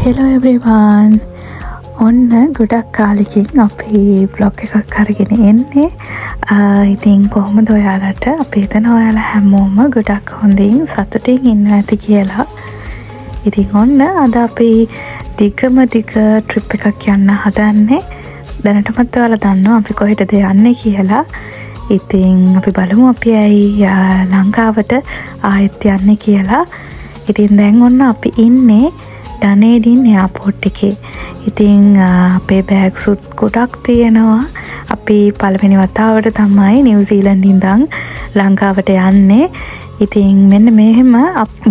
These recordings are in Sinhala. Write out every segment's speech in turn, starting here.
Hello everyone. ඔන්න ගොඩක් කාලෙකින් අපි බ්ලොග් එකක් අරගෙන එන්නේ. ඉතින් කොහොමද ඔයාලට? අපි හිතන ඔයාලා හැමෝම ගොඩක් හොඳින් සතුටින් ඉන්න ඇති කියලා. ඉතින් ඔන්න අද අපි දිග ට්‍රිප් එකක් යන්න හදන්නේ. දැනටමත් ඔයාලා දන්නවා අපි කොහෙටද යන්නේ කියලා. ඉතින් අපි බලමු අපි ඇයි ලංකාවට ආයෙත් යන්නේ කියලා. ඉතින් දැන් ඔන්න අපි ඉන්නේ ඩනේඩින් එයාපෝට් එකේ. ඉතින් අපේ බෑග්සුත් ගොඩක් තියෙනවා. අපි පළවෙනි වතාවට තමයි නිව්සීලන්ඩ් ඉඳන් ලංකාවට යන්නේ. ඉතින් මෙන්න මෙහෙම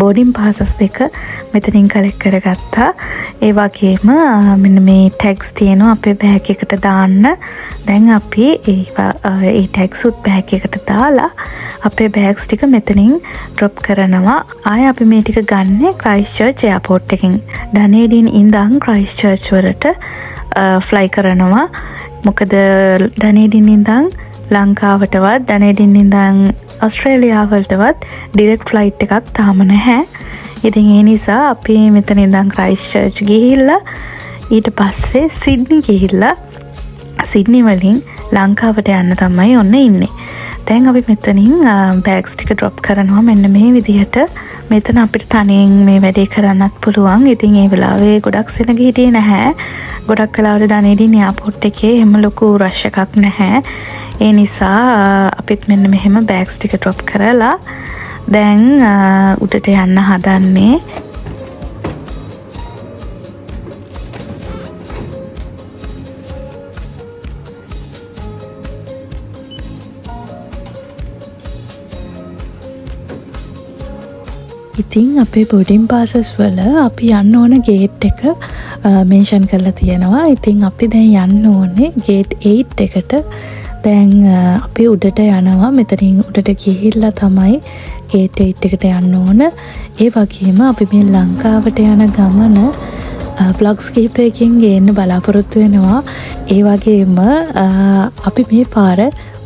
බෝඩින් පාසස් දෙක මෙතනින් කලෙක්ට් කරගත්තා. ඒ වගේම මෙන්න මේ ටැග්ස් තියෙනවා අපේ බෑග් එකට දාන්න. දැන් අපි ඒ ටැග්ස් උත් බෑග් එකට දාලා අපේ බෑග්ස් ටික මෙතනින් ඩ්‍රොප් කරනවා. ආයෙ අපි මේ ටික ගන්න ක්‍රයිස්ට්චර්ච් එයාපෝට් එකෙන්. ඩනේඩින් ඉඳන් ක්‍රයිස්ට්චර්ච් වලට ෆ්ලයි කරනවා. මොකද ඩනේඩින් ඉඳන් ලංකාවටවත් ඩනේඩින් ඉඳන් ඔස්ට්‍රේලියාවලටවත් ඩිරෙක්ට් ෆ්ලයිට් එකක් තාම නැහැ. ඉතින් ඒ නිසා අපි මෙතන ඉඳන් ක්‍රයිස්ට්චර්ච් ගිහිල්ලා ඊට පස්සේ සිඩ්නි ගිහිල්ලා සිඩ්නි වලින් ලංකාවට යන්න තමයි ඔන්න ඉන්නේ. දැන් අපි මෙතනින් බෑග්ස් ටික ඩ්‍රොප් කරනවා මෙන්න මේ විදිහට. මෙතන අපිට තනියෙන් මේ වැඩේ කරන්නත් පුළුවන්. ඉතින් ඒ වෙලාවේ ගොඩක් සෙනග හිටියේ නැහැ. ගොඩක් වෙලාවට ඩනේඩින් එයාපෝට් එකේ එහෙම ලොකු රෂ් එකක් නැහැ. ඒ නිසා අපිත් මෙන්න මෙහෙම බෑග්ස් ටික ඩ්‍රොප් කරලා දැන් උඩට යන්න හදන්නේ. ඉතින් අපේ බෝඩින් පාසස් වල අපි යන්න ඕන ගේට් එක මෙන්ෂන් කරලා තියෙනවා. ඉතින් අපි දැන් යන්න ඕනේ ගේට් 8 එකට. දැන් අපි උඩට යනවා. මෙතනින් උඩට ගිහිල්ලා තමයි ගේට් 8 එකට යන්න ඕන. ඒ වගේම අපි මේ ලංකාවට යන ගමන ව්ලොග්ස් කිහිපයකින් ගේන්න බලාපොරොත්තු වෙනවා. ඒ වගේම අපි මේ පාර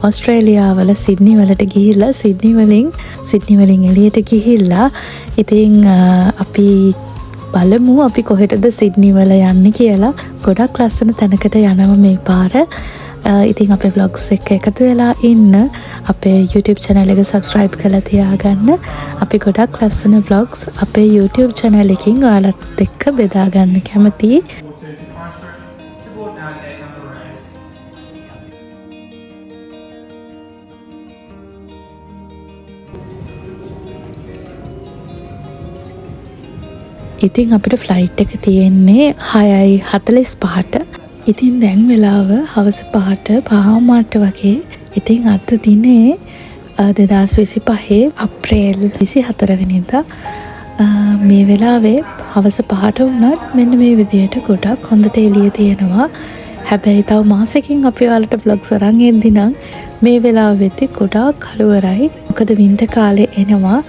ඔස්ට්‍රේලියාවල සිඩ්නි වලට ගිහිල්ලා සිඩ්නි වලින් එළියට ගිහිල්ලා ඉතින් අපි බලමු අපි කොහෙටද සිඩ්නි වල යන්නේ කියලා. ගොඩක් ලස්සන තැනකට යනවා මේ පාර. ඉතින් අපේ vlogs එක එකතු වෙලා ඉන්න. අපේ YouTube channel එක subscribe කරලා තියාගන්න. අපි ගොඩක් ලස්සන vlogs අපේ YouTube channel එකකින් ඔයාලත් එක්ක බෙදා ගන්න කැමතියි. ඉතින් අපිට ෆ්ලයිට් එක තියෙන්නේ 6:45ට. ඉතින් දැන් වෙලාව හවස 5ට පහමාට වගේ. ඉතින් අද දිනේ 2025 අප්‍රේල් 24 වෙනිදා මේ වෙලාවේ හවස 5ට වුණත් මෙන්න මේ විදියට ගොඩක් හොඳට එළිය තියෙනවා. හැබැයි තව මාසෙකින් අපි ඔයාලට vlogs අරන් එද්දි නම් මේ වෙලාවෙත් ගොඩක් කළුවරයි. මොකද වින්ටර් කාලේ එනවා.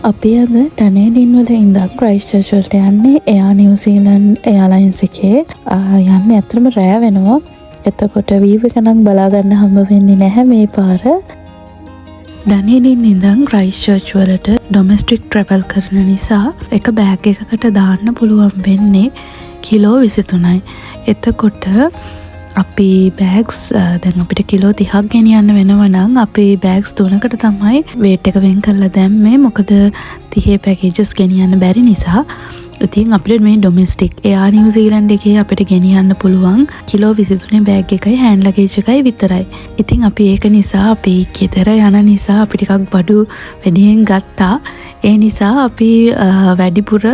අපි අද ඩනේඩින් වල ඉඳන් ක්‍රයිස්ට්චර්ච් වලට යන්නේ එයා නිව්සීලන්ඩ් එයාලයින්ස් එකේ. යන්නේ ඇත්තටම රෑ වෙනවා. එතකොට වීව් එක නම් බලා ගන්න හම්බ වෙන්නේ නැහැ මේ පාර. ඩනේඩින් ඉඳන් ක්‍රයිස්ට්චර්ච් වලට ඩොමෙස්ටික් ට්‍රැවල් කරන නිසා එක බෑග් එකකට දාන්න පුළුවන් වෙන්නේ කිලෝ 23යි. එතකොට අපි බෑග්ස් දැන් අපිට කිලෝ 30ක් ගෙනියන්න වෙනවා නම් අපි බෑග්ස් 3කට තමයි වේට් එක වෙන් කරලා දැම්මේ. මොකද 30 පැකේජස් ගෙනියන්න බැරි නිසා. ඉතින් අපිට මේ ඩොමෙස්ටික් එයා නිව්සීලන්ඩ් එකේ අපිට ගෙනියන්න පුළුවන් කිලෝ 23 බෑග් එකයි හෑන්ඩ් ලගේජ් එකයි විතරයි. ඉතින් අපි ඒක නිසා අපි ගෙදර යන නිසා අපි ටිකක් බඩු වැඩියෙන් ගත්තා. ඒ නිසා අපි වැඩිපුර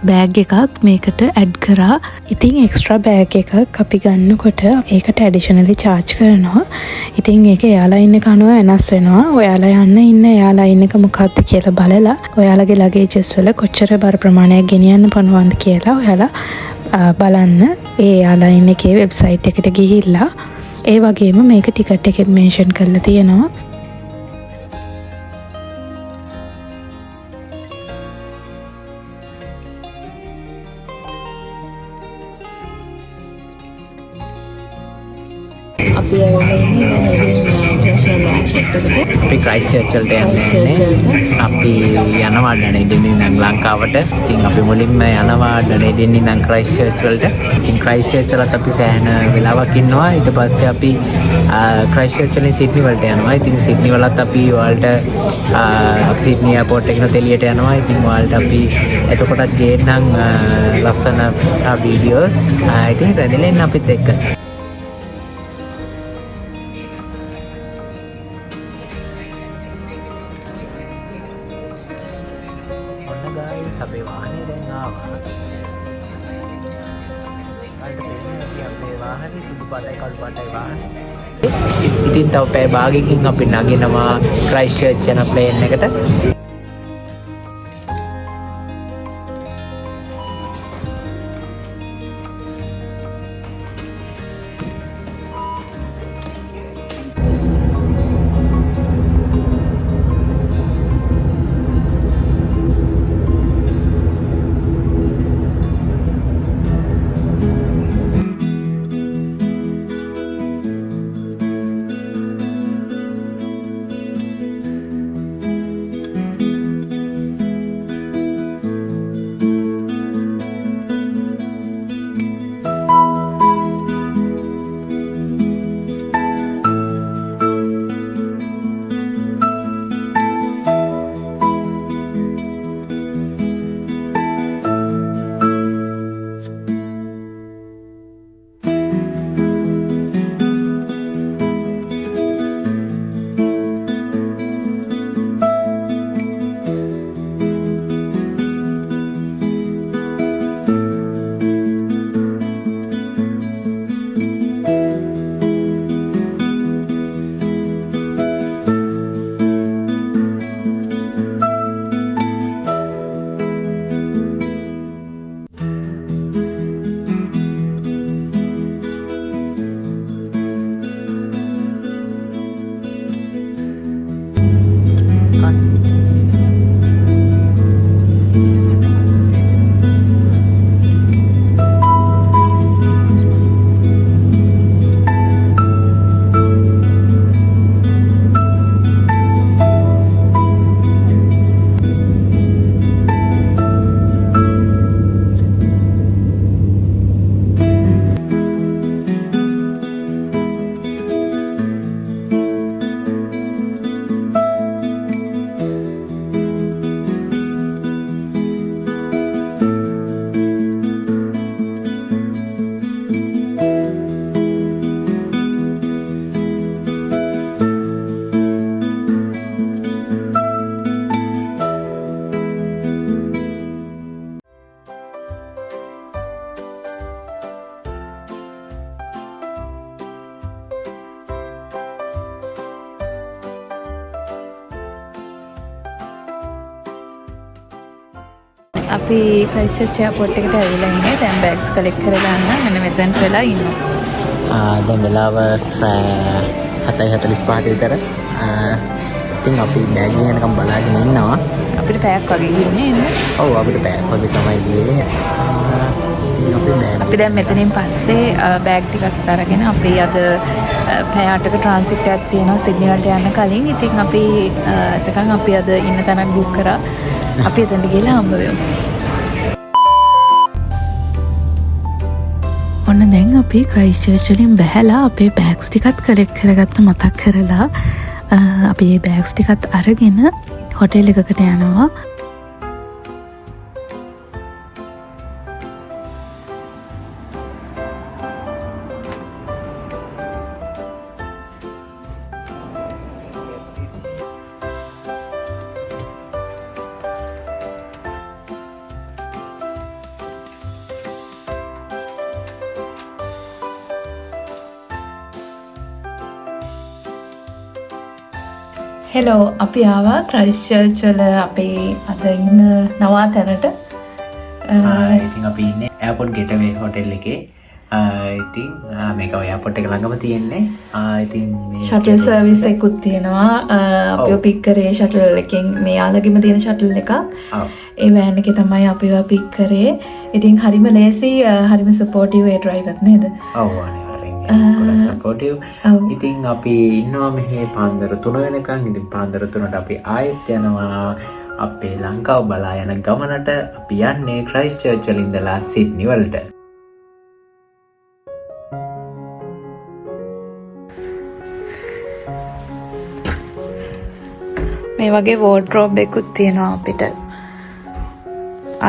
බෑග් එකක් මේකට ඇඩ් කරා. ඉතින් එක්ස්ට්‍රා බෑග් එකක් අපි ගන්නකොට ඒකට ඇඩිෂනලි චාර්ජ් කරනවා. ඉතින් ඒක එයාලයින් එක අනුව වෙනස් වෙනවා. ඔයාලා ඉන්න එයාලයින් එක මොකක්ද කියලා බලලා ඔයාලගේ ලගේජස් වල කොච්චර බර ප්‍රමාණයක් ගෙනියන්න පුළුවන්ද කියලා ඔයාලා බලන්න. ඒ එයාලයින් එකේ වෙබ්සයිට් එකට ගිහිල්ලා ඒ වගේම මේක ටිකට් එකෙත් මෙන්ෂන් කරලා තියෙනවා. අපි ඇවිල්ලා ඉන්නේ ඩනේඩින් ඉන්ටර්නැෂනල් එයාපෝට් එකට. අපි ක්‍රයිස්ට් චර්ච් වලට යන්නේ. අපි යනවා ඩනේඩින් ඉඳන් ලංකාවට. ඉතින් අපි මුලින්ම යනවා ඩනේඩින් ඉඳන් ක්‍රයිස්ට් චර්ච් වලට. ඉතින් ක්‍රයිස්ට් චර්ච් වලත් අපි සෑහෙන වෙලාවක් ඉන්නවා. ඊට පස්සේ අපි ක්‍රයිස්ට් චර්ච් වලින් සිඩ්නි වලට යනවා. ඉතින් සිඩ්නි වලත් අපි ඔයාලට සිඩ්නි එයාපෝට් එකේ එළියට යනවා. ඉතින් ඔයාලට අපි එතකොටත් ගේන්නම් ලස්සන වීඩියෝස්. ඉතින් රැඳිලා අපිත් එක්ක. ඔන්න ගායිස් අපේ වාහනේ දැන් ආවා. අපේ වාහනේ සුදු පාටයි කළු පාටයි වාහනේ. ඉතින් තව පැය භාගයකින් අපි නගිනවා ක්‍රයිස්ට් චර්ච් යන ප්ලේන් එකට. අපි ක්‍රයිස්ට් චර්ච් එයාපෝට් එකට ඇවිල්ලා ඉන්නේ. දැන් බෑග්ස් කලෙක්ට් කරගන්න මෙන්න මෙතනට වෙලා ඉන්නවා. දැන් වෙලාව 7:45 විතර. ඉතින් අපි බෑග් එකනකම් බලාගෙන ඉන්නවා. අපිට පැයක් වගේ ගිහින්නේ ඉන්නේ. ඔව් අපිට පැයක් වගේ තමයි ගියේ. අපි දැන් මෙතනින් පස්සේ බෑග් ටිකක් අරගෙන අපි අද පැය 8ක ට්‍රාන්සිට් එකක් තියෙනවා සිඩ්නි වලට යන්න කලින්. ඉතින් අපි එතකන් අපි අද ඉන්න තැනක් බුක් කරා. අපි එතනට ගිහලා හම්බ වෙමු. ඔන්න දැන් අපි ක්‍රයිස්ට් චර්ච් වලින් බැහැලා අපේ බෑග්ස් ටිකත් කලෙක්ට් කරගත්ත මතක් කරලා අපි මේ බෑග්ස් ටිකත් අරගෙන හොටෙල් එකකට යනවා. හෙලෝ අපි ආවා ක්‍රයිස්ට් චර්ච් වල අපේ අද ඉන්න නවාතැනට. ඉතින් අපි ඉන්නේ එයාපෝට් ගෙටවේ හොටෙල් එකේ. ඉතින් මේක එයාපෝට් එක ළඟම තියෙන්නේ. ඉතින් මේ ෂටල් සර්විස් එකකුත් තියෙනවා. අපිව පික් කරේ ෂටල් එකෙන් මේ යාළගෙම තියෙන ෂටල් එකක්. ඒ වෑන් එකේ තමයි අපිව පික් කරේ. ඉතින් හරිම ලේසි, හරිම සපෝටිව් ඒ ඩ්‍රයිවර් නේද? ඔව් අනිවාර්යෙන් ගොඩක් සපෝටිව්. ඔව්. ඉතින් අපි ඉන්නවා මෙහේ පාන්දර 3 වෙනකන්. ඉතින් පාන්දර 3ට අපි ආයෙත් යනවා අපේ ලංකාව බලා යන ගමනට. අපි යන්නේ ක්‍රයිස්ට් චර්ච් වල ඉඳලා සිඩ්නි වලට. මේ වගේ වෝඩ්‍රෝබ් එකකුත් තියෙනවා අපිට.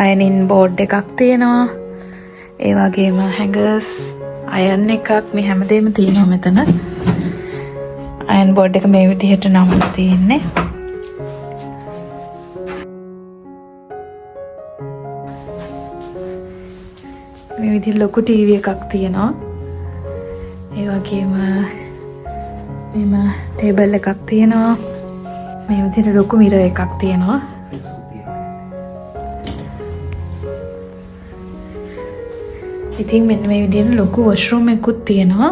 අයනින් බෝඩ් එකක් තියෙනවා. ඒ වගේම හැඟර්ස් අයන් එකක් මේ හැමදේම තියෙනවා මෙතන. අයන් බෝඩ් එක මේ විදිහට නමලා තියෙන්නේ. මේ විදිහ ලොකු ටීවී එකක් තියෙනවා. ඒ වගේම මෙම ටේබල් එකක් තියෙනවා. මේ විදිහට ලොකු මිරර් එකක් තියෙනවා. ඉතින් මෙන්න මේ විදිහට ලොකු වොෂ්රූම් එකකුත් තියෙනවා.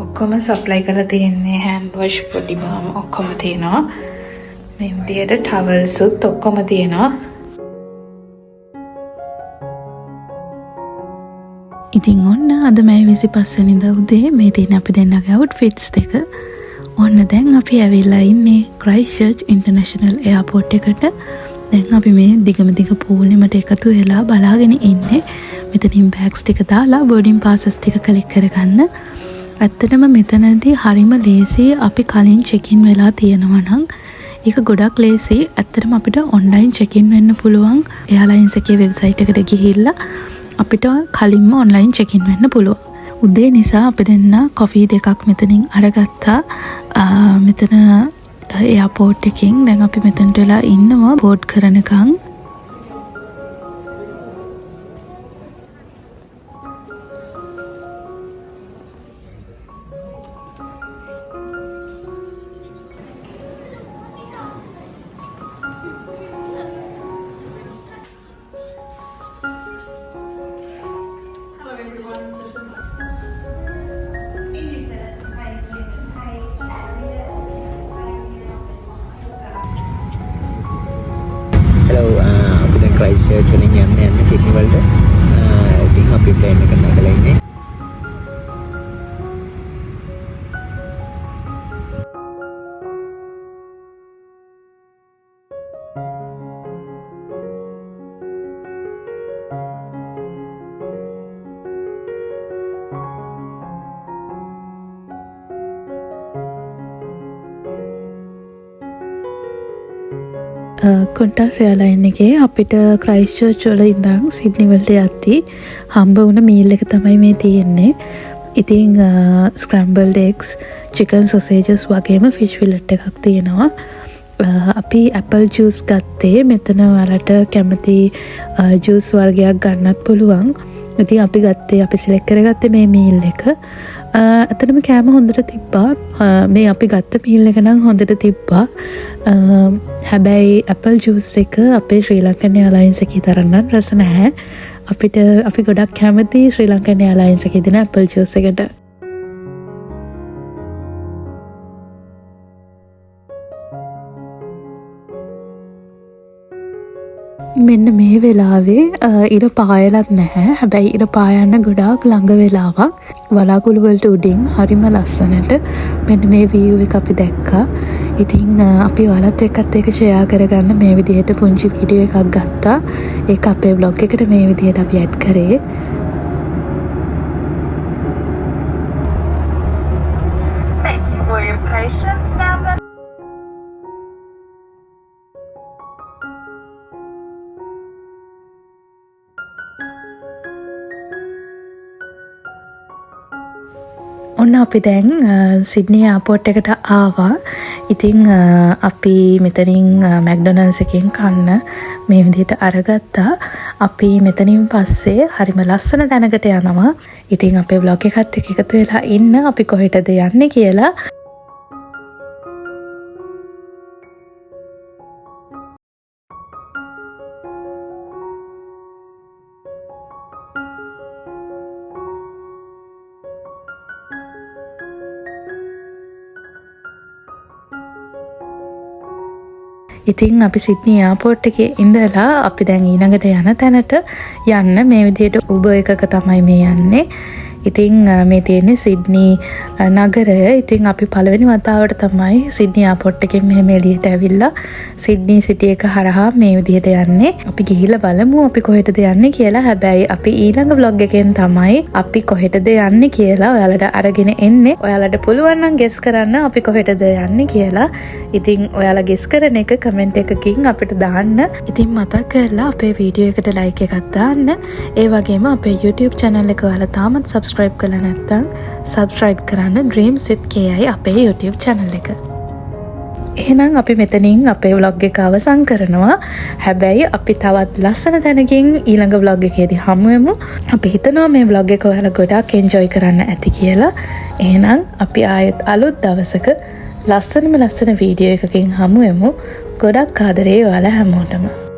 ඔක්කොම සප්ලයි කරලා තියෙන්නේ හෑන්ඩ් වොෂ් පොඩි බාම ඔක්කොම තියෙනවා. මේ විදිහට ටවල්ස්ුත් ඔක්කොම තියෙනවා. ඉතින් ඔන්න අද මැයි 25 වෙනිදා උදේ මේ තියෙන අපි දෙන්නගේ අවුට්ෆිට්ස් දෙක. ඔන්න දැන් අපි ඇවිල්ලා ඉන්නේ ක්‍රයිස්ට් චර්ච් ඉන්ටර්නැෂනල් එයාපෝට් එකට. දැන් අපි මේ දිගම දිග පූලිමට එකතු වෙලා බලාගෙන ඉන්නේ. මෙතනින් බෑග්ස් ටික දාලා බෝඩින් පාසස් ටික කලෙක්ට් කරගන්න. ඇත්තටම මෙතනදී හරිම ලේසි. අපි කලින් චෙක් ඉන් වෙලා තියෙනවා නම් ඒක ගොඩක් ලේසි. ඇත්තටම අපිට ඔන්ලයින් චෙක් ඉන් වෙන්න පුළුවන්. එයාලයින්ස් එකේ වෙබ්සයිට් එකට ගිහිල්ලා අපිට කලින්ම ඔන්ලයින් චෙක් ඉන් වෙන්න පුළුවන්. උදේ නිසා අපි දෙන්න කොෆී දෙකක් මෙතනින් අරගත්තා. මෙතන එයාපෝට් එකකින් දැන් අපි මෙතනට වෙලා ඉන්නවා බෝඩ් කරනකම්. Hello, අපි දැන් ක්‍රයිස්ට් චර්ච් වලින් යන්නේ සිඩ්නි වලට. ඉතින් අපි ප්ලේන් එක නැගලා ඉන්නේ. කොන්ටාස් එයාලයින් එකේ අපිට ක්‍රයිස්ට් චර්ච් වල ඉඳන් සිඩ්නි වලට යද්දී හම්බ වුණ මීල් එක තමයි මේ තියෙන්නේ. ඉතින් ස්ක්‍රැම්බල්ඩ් එග්ස්, චිකන් සොසේජස් වගේම ෆිෂ් ෆිලට් එකක් තියෙනවා. අපි ඇපල් ජූස් ගත්තේ. මෙතන ඔයාලට කැමති ජූස් වර්ගයක් ගන්නත් පුළුවන්. ඉතින් අපි ගත්තේ අපි සිලෙක්ට් කරගත්තේ මේ මීල් එක. ඇත්තටම කෑම හොඳට තිබ්බා. මේ අපි ගත්ත මීල් එක නම් හොඳට තිබ්බා. හැබැයි ඇපල් ජූස් එක අපේ ශ්‍රී ලංකන් එයාලයින්ස් එකේ තරම් නම් රස නැහැ. අපි ගොඩක් කැමති ශ්‍රී ලංකන් එයාලයින්ස් එකේ දෙන ඇපල් ජූස් එකට. මෙන්න මේ වෙලාවේ ඉර පායලත් නැහැ. හැබැයි ඉර පායන්න ගොඩාක් ළඟ වෙලාවක්. වලාකුළු වලට උඩින් හරිම ලස්සනට මෙන්න මේ view එක අපි දැක්කා. ඉතින් අපි ඔයාලත් එක්කත් ඒක ෂෙයා කරගන්න මේ විදිහට පුංචි වීඩියෝ එකක් ගත්තා. ඒක අපේ vlog එකට මේ විදිහට අපි ඇඩ් කරේ. Thank you for your patience. Now that ඔන්න අපි දැන් සිඩ්නි එයාපෝට් එකට ආවා. ඉතින් අපි මෙතනින් මැක්ඩොනල්ඩ්ස් එකෙන් කන්න මේ විදිහට අරගත්තා. අපි මෙතනින් පස්සේ හරිම ලස්සන තැනකට යනවා. ඉතින් අපේ vlog එකත් එක්ක එකතු වෙලා ඉන්න අපි කොහෙටද යන්නේ කියලා. ඉතින් අපි සිඩ්නි එයාපෝට් එකේ ඉඳලා අපි දැන් ඊළඟට යන තැනට යන්න මේ විදිහට උබර් එකක තමයි මේ යන්නේ. ඉතින් මේ තියෙන්නේ සිඩ්නි නගරය. ඉතින් අපි පළවෙනි වතාවට තමයි සිඩ්නි එයාපෝට් එකෙන් මෙහෙම එළියට ඇවිල්ලා සිඩ්නි සිටි එක හරහා මේ විදිහට යන්නේ. අපි ගිහිල්ලා බලමු අපි කොහෙටද යන්නේ කියලා. හැබැයි අපි ඊළඟ vlog එකෙන් තමයි අපි කොහෙටද යන්නේ කියලා ඔයාලට අරගෙන එන්නේ. ඔයාලට පුළුවන් නම් ගෙස් කරන්න අපි කොහෙටද යන්නේ කියලා. ඉතින් ඔයාලා ගෙස් කරන එක කමෙන්ට් එකකින් අපිට දාන්න. ඉතින් මතක් කරලා අපේ වීඩියෝ එකට ලයික් එකක් දාන්න. ඒ වගේම අපේ YouTube channel එක ඔයාලා තාමත් subscribe කරලා නැත්නම් subscribe කරන්න Dreams with KI අපේ YouTube channel එක. එහෙනම් අපි මෙතනින් අපේ vlog එක අවසන් කරනවා. හැබැයි අපි තවත් ලස්සන තැනකින් ඊළඟ vlog එකේදී හමු වෙමු. අපි හිතනවා මේ vlog එක ඔයාලා ගොඩාක් enjoy කරන්න ඇති කියලා. එහෙනම් අපි ආයෙත් අලුත් දවසක ලස්සන වීඩියෝ එකකින් හමු වෙමු. ගොඩක් ආදරේ ඔයාලා හැමෝටම.